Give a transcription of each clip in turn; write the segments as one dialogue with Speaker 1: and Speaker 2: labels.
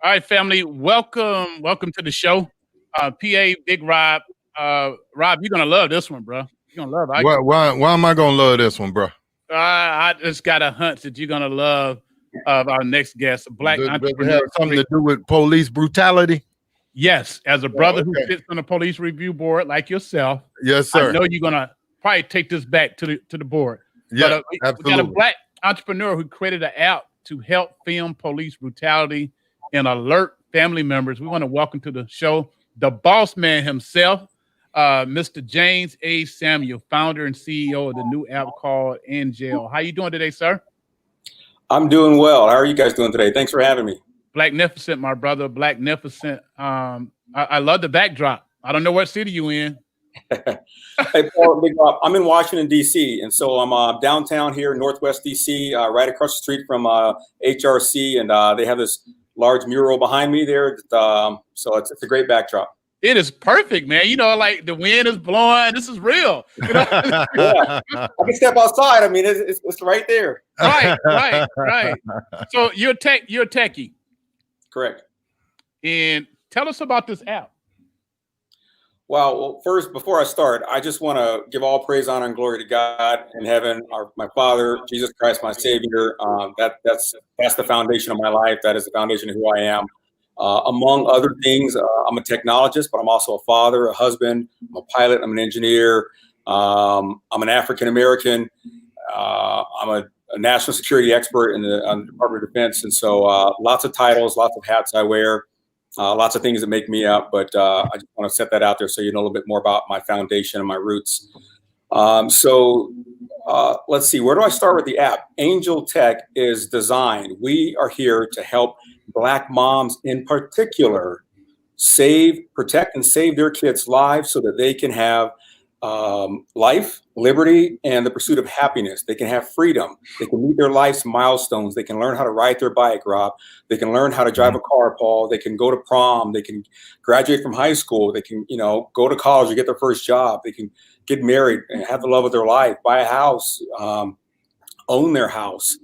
Speaker 1: All right, family, welcome to the show. PA, Big Rob. Rob, you're gonna love this one, bro. You're gonna love it.
Speaker 2: Why am I gonna love this one, bro?
Speaker 1: I just got a hunch that you're gonna love our next guest, a black
Speaker 2: Does it
Speaker 1: entrepreneur.
Speaker 2: have something to do with police brutality?
Speaker 1: Yes, as a brother
Speaker 2: okay.
Speaker 1: who sits on the police review board like yourself,
Speaker 2: Yes, sir.
Speaker 1: I know you're gonna probably take this back to the board.
Speaker 2: Yeah,
Speaker 1: We
Speaker 2: absolutely.
Speaker 1: got a black entrepreneur who created an app to help film police brutality and alert family members. We want to welcome to the show the boss man himself, Mr. James A. Samuel, founder and CEO of the new app called In Jail. How you doing today, sir?
Speaker 3: I'm doing well. How are you guys doing today? Thanks for having me.
Speaker 1: Blacknificent, my brother. Blacknificent. I love the backdrop. I don't know what city you in.
Speaker 3: Hey, Paul, Big Rob, I'm in Washington, D.C., and so I'm downtown here in Northwest D.C., right across the street from HRC, and they have this large mural behind me there. So it's a great backdrop.
Speaker 1: It is perfect, man. You know, like the wind is blowing. This is real. You know?
Speaker 3: Yeah. I can step outside. I mean, it's right there.
Speaker 1: Right. So you're a techie.
Speaker 3: Correct.
Speaker 1: And tell us about this app.
Speaker 3: Well, first, before I start, I just want to give all praise, honor, and glory to God in heaven, my Father, Jesus Christ, my Savior. That's the foundation of my life. That is the foundation of who I am. Among other things, I'm a technologist, but I'm also a father, a husband. I'm a pilot. I'm an engineer. I'm an African American. I'm a national security expert in the Department of Defense, and so lots of titles, lots of hats I wear. Lots of things that make me up, but I just want to set that out there so you know a little bit more about my foundation and my roots. Let's see, where do I start with the app? Angel Tech is designed. We are here to help Black moms in particular protect and save their kids' lives so that they can have life, liberty, and the pursuit of happiness. They can have freedom. They can meet their life's milestones. They can learn how to ride their bike, Rob. They can learn how to drive a car, Paul. They can go to prom. They can graduate from high school. They can, go to college or get their first job. They can get married and have the love of their life, buy a house, own their house,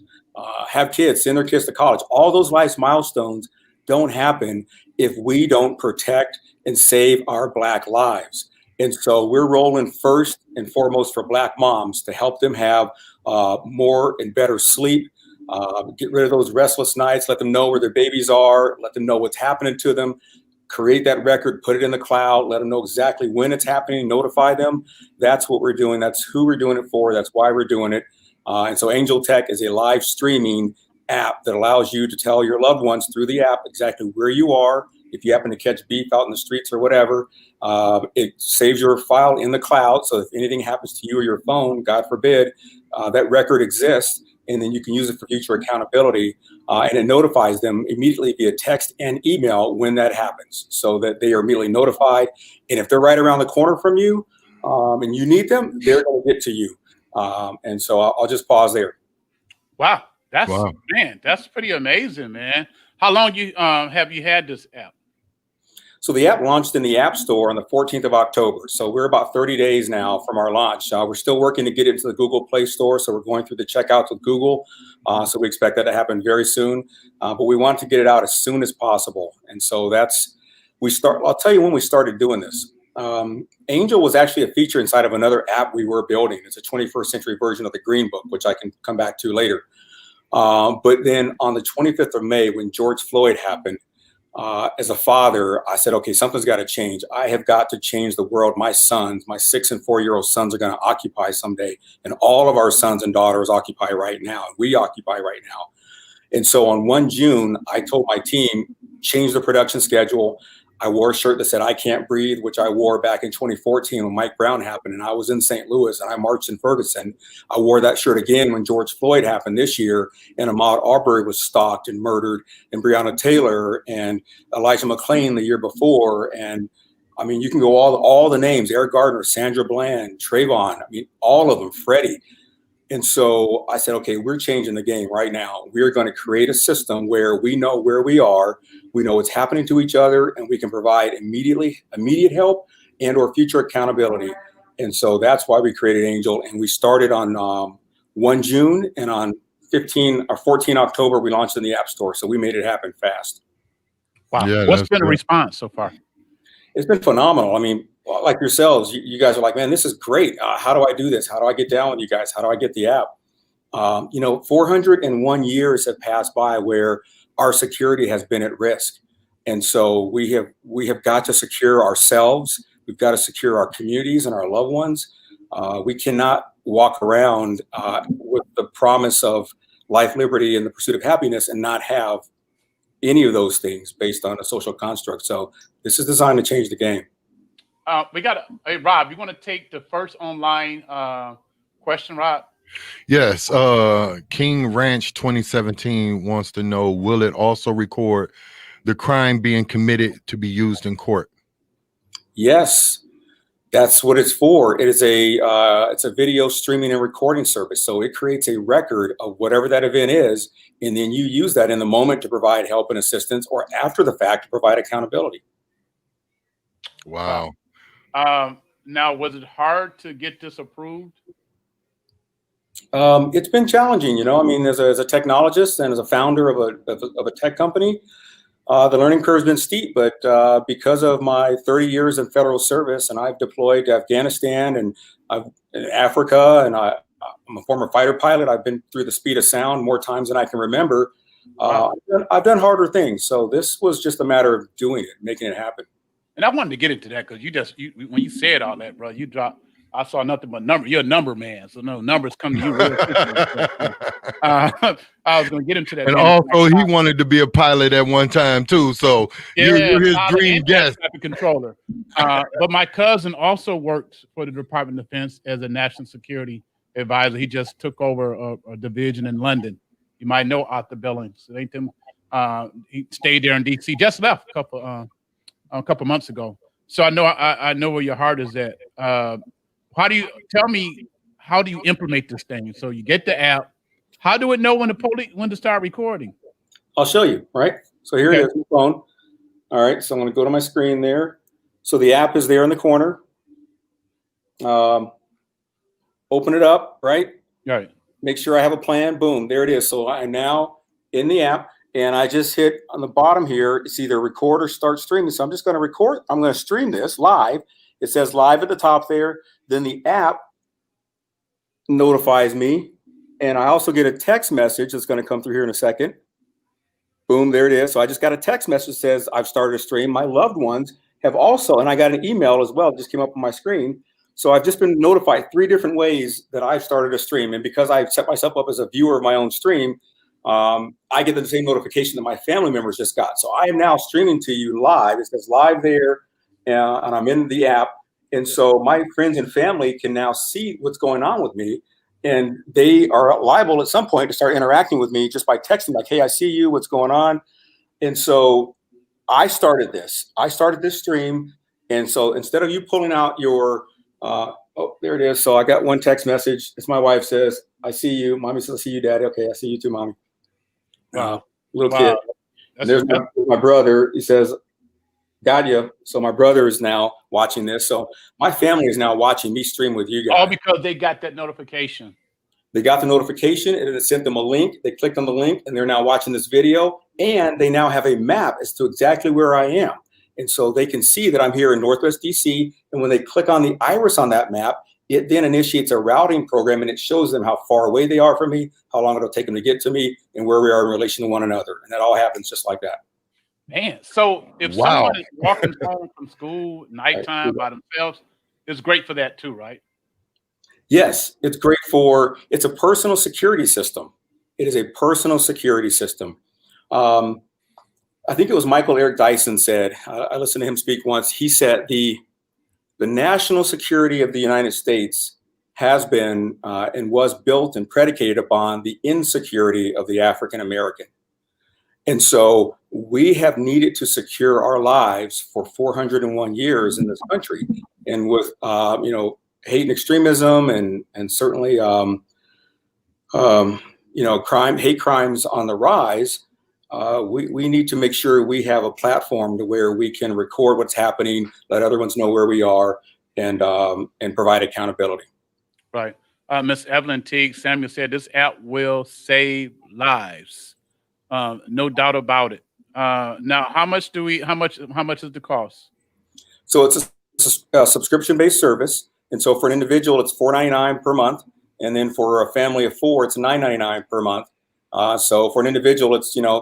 Speaker 3: have kids, send their kids to college. All those life's milestones don't happen if we don't protect and save our Black lives. And so we're rolling first and foremost for Black moms to help them have more and better sleep, get rid of those restless nights, let them know where their babies are, let them know what's happening to them, create that record, put it in the cloud, let them know exactly when it's happening, notify them. That's what we're doing. That's who we're doing it for. That's why we're doing it. And so Angel Tech is a live streaming app that allows you to tell your loved ones through the app exactly where you are. If you happen to catch beef out in the streets or whatever, it saves your file in the cloud. So if anything happens to you or your phone, God forbid, that record exists, and then you can use it for future accountability. And it notifies them immediately via text and email when that happens, so that they are immediately notified. And if they're right around the corner from you and you need them, they're going to get to you. And so I'll just pause there.
Speaker 1: Wow. Man, that's pretty amazing, man. How long have you had this app?
Speaker 3: So the app launched in the App Store on the 14th of October. So we're about 30 days now from our launch. We're still working to get it into the Google Play Store. So we're going through the checkouts with Google. So we expect that to happen very soon. But we want to get it out as soon as possible. And so I'll tell you when we started doing this. Angel was actually a feature inside of another app we were building. It's a 21st century version of the Green Book, which I can come back to later. But then on the 25th of May, when George Floyd happened, as a father, I said, okay, something's got to change. I have got to change the world my 6 and 4-year-old sons are going to occupy someday. And all of our sons and daughters occupy right now. We occupy right now. And so on 1 June, I told my team, change the production schedule. I wore a shirt that said, I can't breathe, which I wore back in 2014 when Mike Brown happened. And I was in St. Louis and I marched in Ferguson. I wore that shirt again when George Floyd happened this year and Ahmaud Arbery was stalked and murdered, and Breonna Taylor and Elijah McClain the year before. And I mean, you can go all the names, Eric Gardner, Sandra Bland, Trayvon, I mean, all of them, Freddie. And so I said, okay, we're changing the game right now. We're going to create a system where we know where we are, we know what's happening to each other, and we can provide immediate help and or future accountability. And so that's why we created Angel. And we started on 1 June, and on 14 October, we launched in the App Store. So we made it happen fast.
Speaker 1: Wow.
Speaker 2: Yeah,
Speaker 1: What's
Speaker 2: that's
Speaker 1: been the
Speaker 2: good.
Speaker 1: response so far?
Speaker 3: It's been phenomenal. I mean, like yourselves, you guys are like, man, this is great. How do I do this? How do I get down with you guys? How do I get the app? 401 years have passed by where our security has been at risk. And so we have got to secure ourselves. We've got to secure our communities and our loved ones. We cannot walk around with the promise of life, liberty, and the pursuit of happiness and not have any of those things based on a social construct. So this is designed to change the game.
Speaker 1: Hey, Rob, you want to take the first online question, Rob?
Speaker 2: Yes. King Ranch 2017 wants to know, will it also record the crime being committed to be used in court?
Speaker 3: Yes, that's what it's for. It's a video streaming and recording service. So it creates a record of whatever that event is, and then you use that in the moment to provide help and assistance, or after the fact to provide accountability.
Speaker 2: Wow.
Speaker 1: Now, was it hard to get this approved?
Speaker 3: It's been challenging, I mean, as a technologist and as a founder of a tech company, the learning curve has been steep, but because of my 30 years in federal service, and I've deployed to Afghanistan and in Africa, and I'm a former fighter pilot. I've been through the speed of sound more times than I can remember.
Speaker 1: Wow.
Speaker 3: I've done harder things. So this was just a matter of doing it, making it happen.
Speaker 1: And I wanted to get into that because when you said all that, bro, I saw nothing but number. You're a number man, so no numbers come to you real quickly. I was going to get into that.
Speaker 2: And also, he wanted to be a pilot at one time too. So you're his dream guest.
Speaker 1: Controller. But my cousin also works for the Department of Defense as a national security advisor. He just took over a division in London. You might know Arthur Billings. He stayed there in D.C. Just left a couple months ago. So I know where your heart is at. How do you implement this thing? So you get the app. How do it know when to start recording?
Speaker 3: I'll show you, right? So here it is, my phone. All right, so I'm going to go to my screen there. So the app is there in the corner. Open it up, right?
Speaker 1: Right.
Speaker 3: Make sure I have a plan. Boom, there it is. So I'm now in the app, and I just hit on the bottom here. It's either record or start streaming. So I'm just going to record. I'm going to stream this live. It says live at the top there. Then the app notifies me. And I also get a text message that's going to come through here in a second. Boom, there it is. So I just got a text message that says I've started a stream. My loved ones have also, and I got an email as well, just came up on my screen. So I've just been notified 3 different ways that I've started a stream. And because I've set myself up as a viewer of my own stream, I get the same notification that my family members just got. So I am now streaming to you live. It says live there, and I'm in the app. And so my friends and family can now see what's going on with me. And they are liable at some point to start interacting with me just by texting, like, hey, I see you, what's going on? And so I started this stream. And so instead of you pulling out your, oh, there it is. So I got one text message. It's my wife says, I see you. Mommy says, I see you, Daddy. Okay, I see you too, Mommy.
Speaker 1: Wow.
Speaker 3: Little kid. There's my brother. He says, got you. So my brother is now watching this. So my family is now watching me stream with you guys.
Speaker 1: All because they got that notification.
Speaker 3: They got the notification, and it sent them a link. They clicked on the link, and they're now watching this video. And they now have a map as to exactly where I am. And so they can see that I'm here in Northwest DC. And when they click on the iris on that map, it then initiates a routing program, and it shows them how far away they are from me, how long it'll take them to get to me, and where we are in relation to one another. And that all happens just like that.
Speaker 1: Man, so if someone is walking home from school nighttime by themselves, it's great for that too, right?
Speaker 3: Yes, it's great it's a personal security system. It is a personal security system. I think it was Michael Eric Dyson said, I listened to him speak once. He said the national security of the United States has been and was built and predicated upon the insecurity of the African American. And so we have needed to secure our lives for 401 years in this country. And with, hate and extremism and certainly, hate crimes on the rise, we need to make sure we have a platform to where we can record what's happening, let other ones know where we are, and provide accountability.
Speaker 1: Right. Ms. Evelyn Teague Samuel said this app will save lives. No doubt about it. Now, how much is the cost?
Speaker 3: So it's a subscription-based service, and so for an individual, it's $4.99 per month, and then for a family of four, it's $9.99 per month. So for an individual, it's a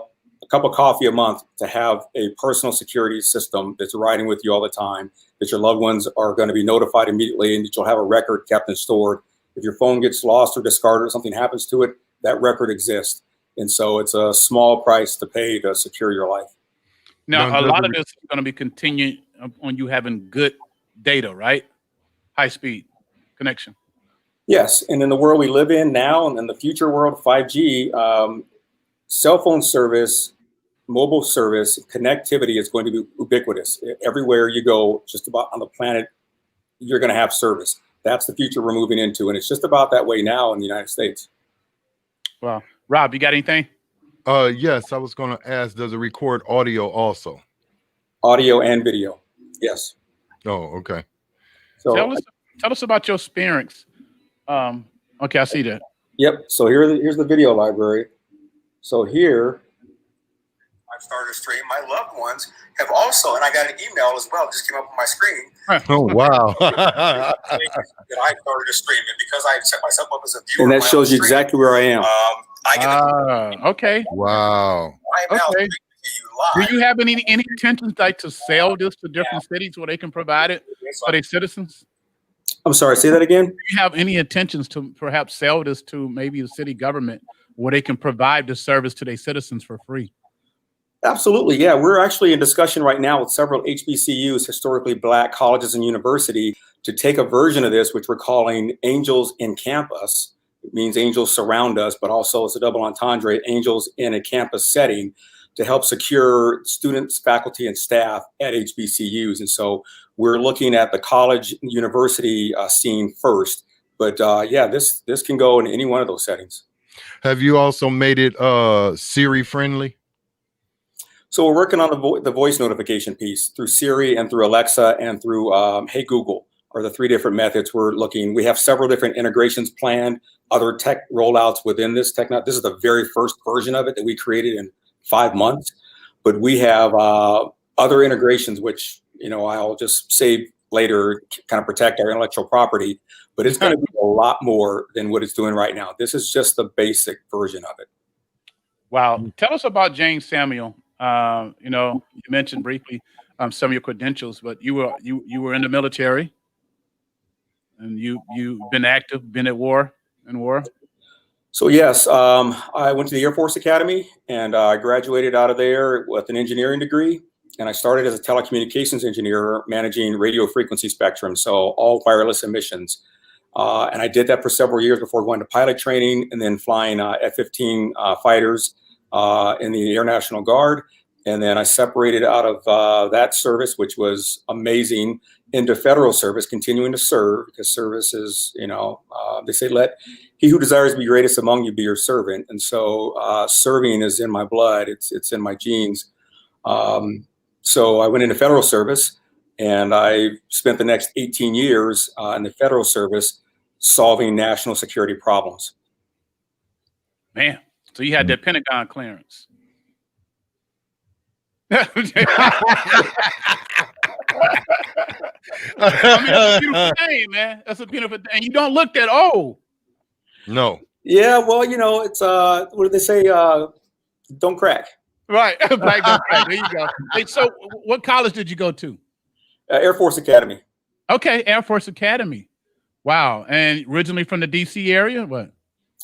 Speaker 3: cup of coffee a month to have a personal security system that's riding with you all the time, that your loved ones are going to be notified immediately, and that you'll have a record kept and stored. If your phone gets lost or discarded or something happens to it, that record exists. And so it's a small price to pay to secure your life.
Speaker 1: Now, a lot of this is going to be contingent on you having good data, right? High speed connection.
Speaker 3: Yes, and in the world we live in now, and in the future world, 5G, cell phone service, mobile service, connectivity is going to be ubiquitous. Everywhere you go, just about on the planet, you're going to have service. That's the future we're moving into, and it's just about that way now in the United States.
Speaker 1: Well, Rob, you got anything?
Speaker 2: Yes, I was going to ask, does it record audio also?
Speaker 3: Audio and video, yes.
Speaker 2: Oh, okay.
Speaker 3: So
Speaker 1: tell us about your experience. Okay, I see that.
Speaker 3: Yep. So here's the video library. So here, I've started a stream. My loved ones have also, and I got an email as well, just came up on my screen.
Speaker 2: Oh, wow.
Speaker 3: That I started a stream, and because I set myself up as a viewer, and that shows you exactly where I am.
Speaker 1: Okay.
Speaker 2: Wow.
Speaker 3: I am now
Speaker 1: Okay.
Speaker 3: speaking to you live.
Speaker 1: Do you have any intentions like to sell this to different cities where they can provide it for their citizens?
Speaker 3: I'm sorry, say that again.
Speaker 1: Do you have any intentions to perhaps sell this to maybe the city government where they can provide the service to their citizens for free?
Speaker 3: Absolutely, yeah. We're actually in discussion right now with several HBCUs, historically Black colleges and university, to take a version of this, which we're calling Angels in Campus. It means angels surround us, but also it's a double entendre, angels in a campus setting, to help secure students, faculty, and staff at HBCUs. And so we're looking at the college university scene first. But yeah, this can go in any one of those settings.
Speaker 2: Have you also made it Siri friendly?
Speaker 3: So we're working on the voice notification piece through Siri and through Alexa and through Hey Google are the three different methods we're looking. We have several different integrations planned, other tech rollouts within this tech. This is the very first version of it that we created in 5 months, but we have other integrations, which, I'll just save later, kind of protect our intellectual property, but it's going to be a lot more than what it's doing right now. This is just the basic version of it.
Speaker 1: Wow. Tell us about James Samuel. You mentioned briefly some of your credentials, but you were in the military, and you've been active, been at war.
Speaker 3: So yes, I went to the Air Force Academy, and I graduated out of there with an engineering degree. And I started as a telecommunications engineer managing radio frequency spectrum, so all wireless emissions. And I did that for several years before going to pilot training and then flying F-15 fighters in the Air National Guard. And then I separated out of that service, which was amazing, into federal service, continuing to serve, because service is, they say, let he who desires to be greatest among you be your servant. And so serving is in my blood. It's in my genes. So I went into federal service, and I spent the next 18 years in the federal service solving national security problems.
Speaker 1: Man, so you had that Pentagon clearance. I mean, that's a beautiful thing, man. That's a beautiful thing. And you don't look that old.
Speaker 2: No.
Speaker 3: Yeah, well, it's what do they say? Don't crack.
Speaker 1: Right. Black don't crack. There you go. Hey, so what college did you go to?
Speaker 3: Air Force Academy.
Speaker 1: Okay, Air Force Academy. Wow. And originally from the DC area? What?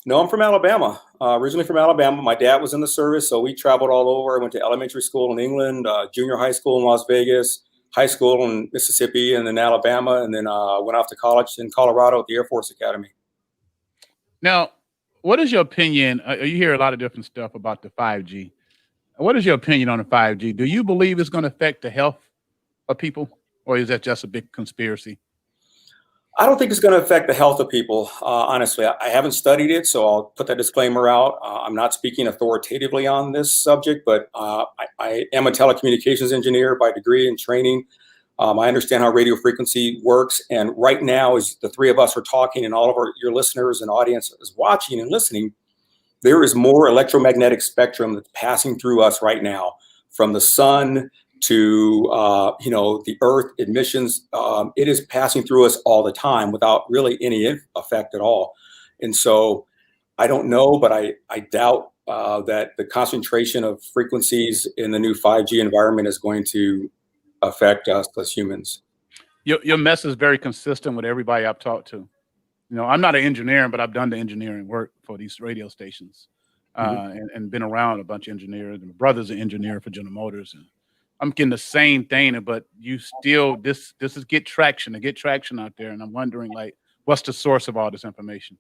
Speaker 3: No, I'm from Alabama. Originally from Alabama. My dad was in the service, so we traveled all over. I went to elementary school in England, junior high school in Las Vegas, high school in Mississippi, and then Alabama, and then went off to college in Colorado at the Air Force Academy.
Speaker 1: Now, what is your opinion? You hear a lot of different stuff about the 5G. What is your opinion on the 5G? Do you believe it's going to affect the health of people, or is that just a big conspiracy?
Speaker 3: I don't think it's going to affect the health of people. Honestly, I haven't studied it, so I'll put that disclaimer out. I'm not speaking authoritatively on this subject, but I am a telecommunications engineer by degree and training. I understand how radio frequency works. And right now, as the three of us are talking and all of your listeners and audience is watching and listening, there is more electromagnetic spectrum that's passing through us right now from the sun to the earth emissions. It is passing through us all the time without really any effect at all. And so I don't know, but I doubt that the concentration of frequencies in the new 5G environment is going to affect us as humans.
Speaker 1: Your message is very consistent with everybody I've talked to. I'm not an engineer, but I've done the engineering work for these radio stations and been around a bunch of engineers. And my brother's an engineer for General Motors. And I'm getting the same thing, but you still, this is get traction out there. And I'm wondering, like, what's the source of all this information?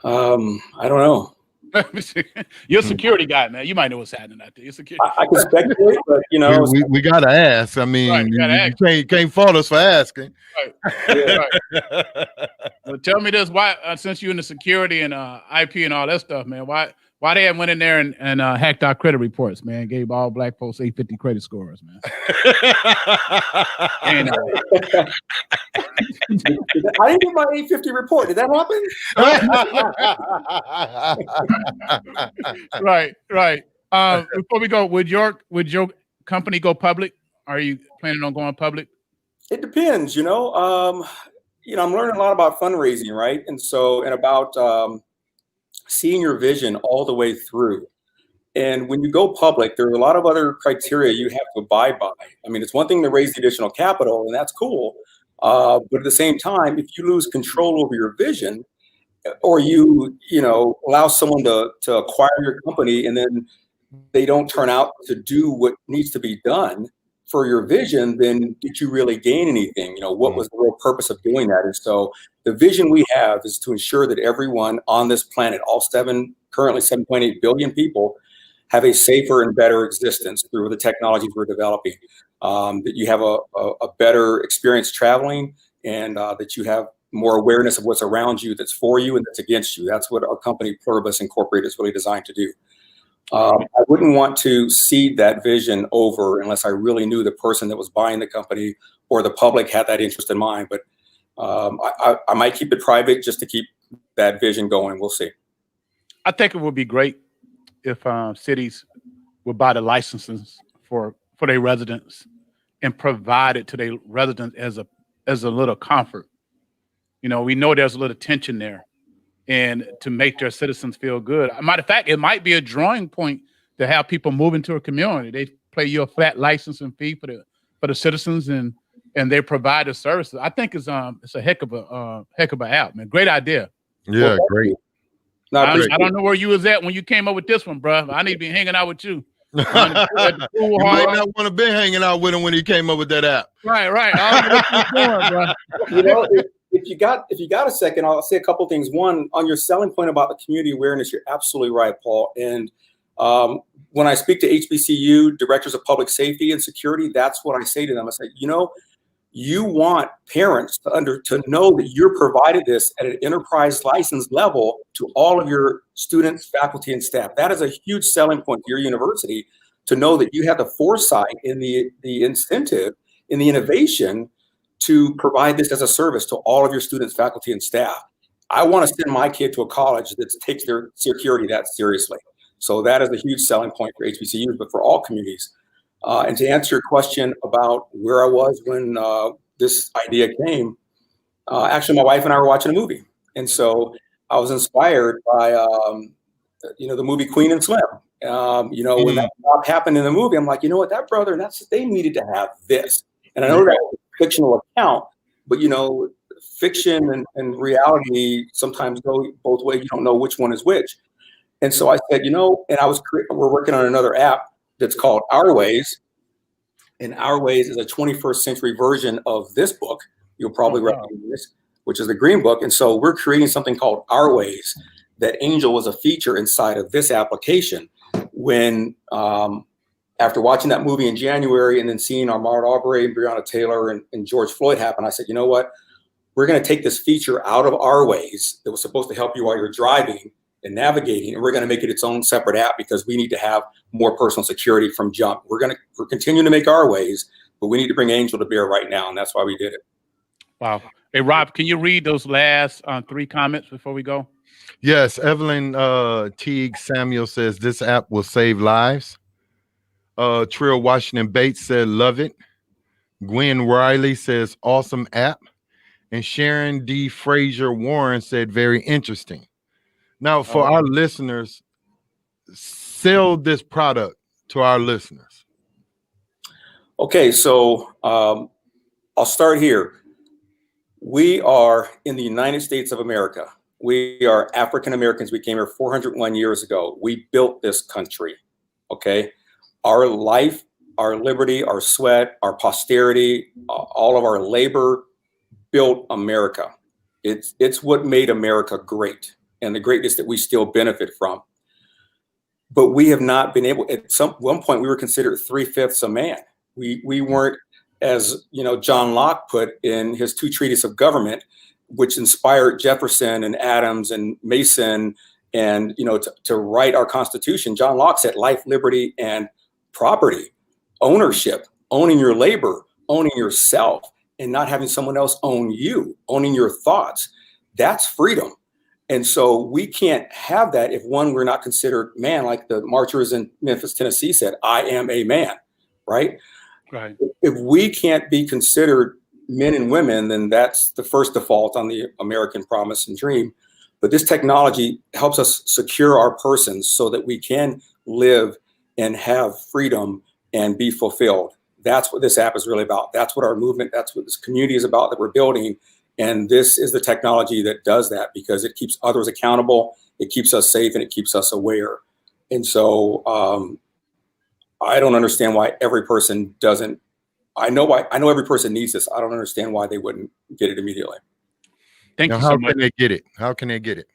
Speaker 3: I don't know.
Speaker 1: You're a security guy, man. You might know what's happening out there. You're security.
Speaker 3: I can speculate, but
Speaker 2: we gotta ask. I mean, right, you can't fault us for asking.
Speaker 1: Right. Yeah, right. Well, tell me this: why, since you're in the security and IP and all that stuff, man, why they had went in there and hacked our credit reports, man? Gave all black folks 850 credit scores, man. And,
Speaker 3: I didn't get my 850 report. Did that
Speaker 2: happen?
Speaker 1: Right. Before we go, would your company go public? Are you planning on going public?
Speaker 3: It depends. I'm learning a lot about fundraising, right? And about seeing your vision all the way through. And when you go public, there are a lot of other criteria you have to abide by. I mean, it's one thing to raise the additional capital, and that's cool. But at the same time, if you lose control over your vision, or you allow someone to acquire your company and then they don't turn out to do what needs to be done for your vision, then did you really gain anything? What was the real purpose of doing that? And so the vision we have is to ensure that everyone on this planet, all currently 7.8 billion people, have a safer and better existence through the technologies we're developing. That you have a better experience traveling, and that you have more awareness of what's around you, that's for you and that's against you. That's what our company Pluribus Incorporated is really designed to do. I wouldn't want to cede that vision over unless I really knew the person that was buying the company or the public had that interest in mind. But I might keep it private just to keep that vision going. We'll see.
Speaker 1: I think it would be great if cities would buy the licenses for their residents and provide it to their residents as a little comfort. We know there's a little tension there, and to make their citizens feel good. Matter of fact, it might be a drawing point to have people move into a community. They pay you a flat licensing fee for the citizens, and they provide the services. I think it's a heck of a app, man. Great idea.
Speaker 2: Yeah, great.
Speaker 1: I don't know where you was at when you came up with this one, bro. I need to be hanging out with you.
Speaker 2: You might not want to be hanging out with him when he came up with that app.
Speaker 1: Right. I don't know what you're doing, bro.
Speaker 3: If you got a second, I'll say a couple things. One, on your selling point about the community awareness, you're absolutely right, Paul. And when I speak to HBCU directors of public safety and security, that's what I say to them. I say, you want parents to know that you're provided this at an enterprise license level to all of your students, faculty, and staff. That is a huge selling point to your university, to know that you have the foresight and the incentive and the innovation to provide this as a service to all of your students, faculty, and staff. I want to send my kid to a college that takes their security that seriously. So that is a huge selling point for HBCUs, but for all communities. And to answer your question about where I was when this idea came, actually, my wife and I were watching a movie. And so I was inspired by, the movie Queen and Slim. When that happened in the movie, I'm like, that brother, they needed to have this. And I know that was a fictional account, but, fiction and reality sometimes go both ways. You don't know which one is which. And so I said, and we're working on another app that's called Our Ways. And Our Ways is a 21st century version of this book. You'll probably recognize this, which is the Green Book. And so we're creating something called Our Ways, that Angel was a feature inside of this application. When, after watching that movie in January and then seeing Ahmaud Arbery and Breonna Taylor and George Floyd happen, I said, you know what? We're going to take this feature out of Our Ways that was supposed to help you while you're driving and navigating, and we're going to make it its own separate app, because we need to have more personal security from jump. We're continuing to make Our Ways, but we need to bring Angel to bear right now, and that's why we did it.
Speaker 1: Wow. Hey, Rob, can you read those last 3 comments before we go?
Speaker 2: Yes, Evelyn Teague Samuel says this app will save lives. Trill Washington Bates said, love it. Gwen Riley says, awesome app. And Sharon D. Frazier Warren said, very interesting. Now, for our listeners, sell this product to our listeners.
Speaker 3: Okay, so I'll start here. We are in the United States of America. We are African Americans. We came here 401 years ago. We built this country, okay? Our life, our liberty, our sweat, our posterity, all of our labor built America. It's what made America great, and the greatness that we still benefit from. But we have not been able, at one point we were considered 3/5 a man. We weren't, as John Locke put in his 2 treatises of government, which inspired Jefferson and Adams and Mason, and to write our Constitution. John Locke said life, liberty, and property, ownership, owning your labor, owning yourself, and not having someone else own you, owning your thoughts. That's freedom. And so we can't have that if, one, we're not considered man, like the marchers in Memphis, Tennessee said, I am a man, right?
Speaker 1: Right.
Speaker 3: If we can't be considered men and women, then that's the first default on the American promise and dream. But this technology helps us secure our persons so that we can live and have freedom and be fulfilled. That's what this app is really about. That's what our movement, that's what this community is about that we're building. And this is the technology that does that, because it keeps others accountable, it keeps us safe, and it keeps us aware. And so I don't understand why every person doesn't. I know every person needs this. I don't understand why they wouldn't get it immediately.
Speaker 1: Thank you so much.
Speaker 2: How can they get it? How can they get it?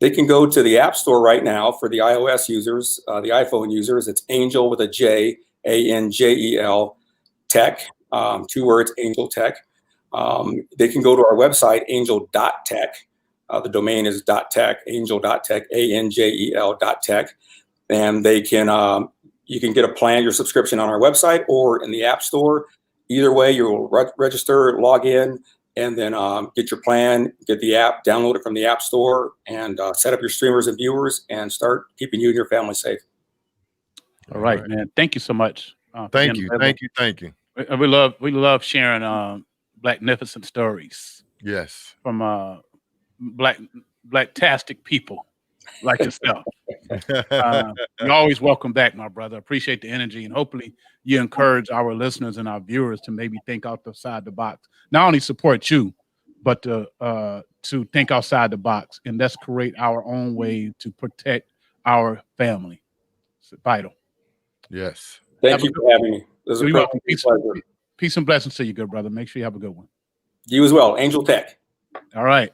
Speaker 3: They can go to the App Store right now for the iOS users, the iPhone users. It's Angel with a J, ANJEL Tech, 2 words, Angel Tech. They can go to our website, angel.tech. The domain is .tech, angel.tech, ANJEL.tech. And they can, you can get a plan, your subscription on our website or in the App Store. Either way, you'll register, log in, and then get your plan, get the app, download it from the App Store, and set up your streamers and viewers and start keeping you and your family safe.
Speaker 1: All right, man. Thank you so much.
Speaker 2: Thank you.
Speaker 1: We love sharing Blacknificent stories.
Speaker 2: Yes.
Speaker 1: From blacktastic people like yourself. You're always welcome back, my brother. Appreciate the energy, and hopefully you encourage our listeners and our viewers to maybe think outside the box. Not only support you, but to think outside the box, and let's create our own way to protect our family. It's vital.
Speaker 2: Yes.
Speaker 3: Thank you for having me. This is a pleasure.
Speaker 1: Peace and blessings to you, good brother. Make sure you have a good one.
Speaker 3: You as well. Angel Tech.
Speaker 1: All right.